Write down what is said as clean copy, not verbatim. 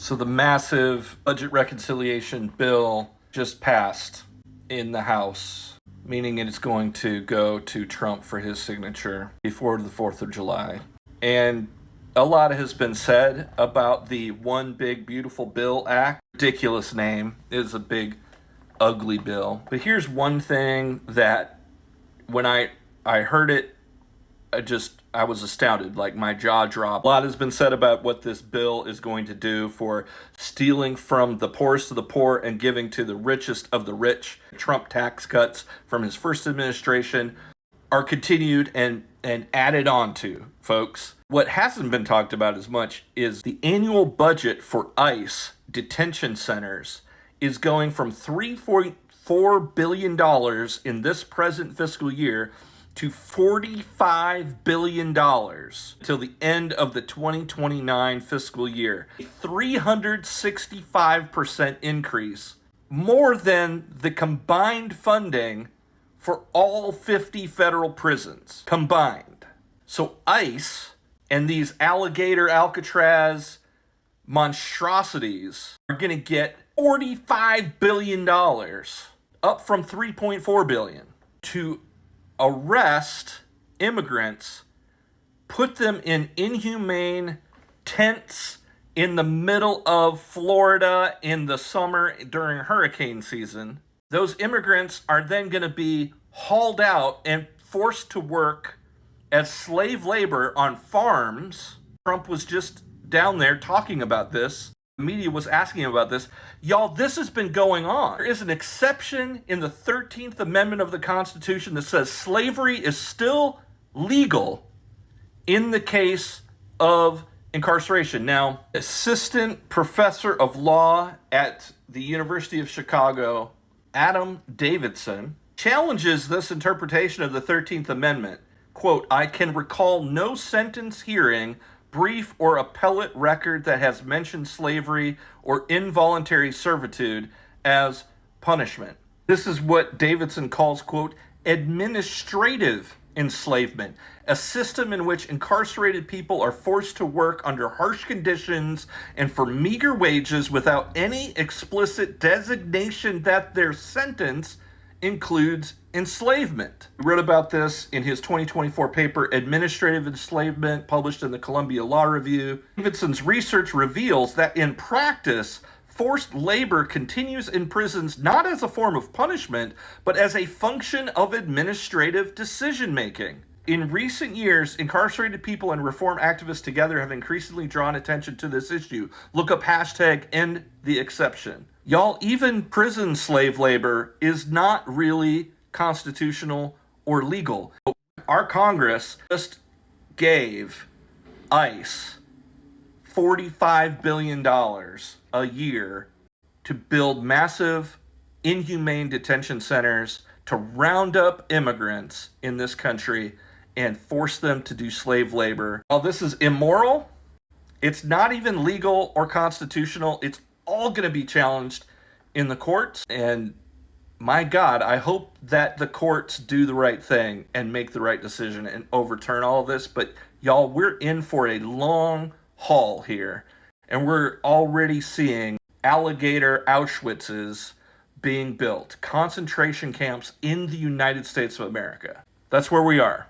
So the massive budget reconciliation bill just passed in the House, meaning it's going to go to Trump for his signature before the 4th of July. And a lot has been said about the One Big Beautiful Bill Act. Ridiculous name. It is a big, ugly bill. But here's one thing that when I heard it, I was astounded, like my jaw dropped. A lot has been said about what this bill is going to do for stealing from the poorest of the poor and giving to the richest of the rich. Trump tax cuts from his first administration are continued and added on to, folks. What hasn't been talked about as much is the annual budget for ICE detention centers is going from $3.4 billion in this present fiscal year to $45 billion till the end of the 2029 fiscal year. A 365% increase, more than the combined funding for all 50 federal prisons combined. So ICE and these Alligator Alcatraz monstrosities are going to get $45 billion, up from $3.4 billion, to arrest immigrants, put them in inhumane tents in the middle of Florida in the summer during hurricane season. Those immigrants are then going to be hauled out and forced to work as slave labor on farms. Trump was just down there talking about this. The media was asking about this. Y'all, this has been going on. There is an exception in the 13th Amendment of the Constitution that says slavery is still legal in the case of incarceration. Now, assistant professor of law at the University of Chicago, Adam Davidson, challenges this interpretation of the 13th Amendment. Quote, "I can recall no sentence, hearing, brief, or appellate record that has mentioned slavery or involuntary servitude as punishment." This is what Davidson calls, quote, "administrative enslavement, a system in which incarcerated people are forced to work under harsh conditions and for meager wages without any explicit designation that their sentence includes enslavement." He wrote about this in his 2024 paper, Administrative Enslavement, published in the Columbia Law Review. Davidson's research reveals that in practice, forced labor continues in prisons not as a form of punishment, but as a function of administrative decision-making. In recent years, incarcerated people and reform activists together have increasingly drawn attention to this issue. Look up #EndTheException. Y'all, even prison slave labor is not really constitutional or legal. Our Congress just gave ICE $45 billion a year to build massive, inhumane detention centers to round up immigrants in this country and force them to do slave labor. While this is immoral, it's not even legal or constitutional. It's all going to be challenged in the courts. And my God, I hope that the courts do the right thing and make the right decision and overturn all of this. But y'all, we're in for a long haul here. And we're already seeing Alligator Auschwitzes being built, concentration camps in the United States of America. That's where we are.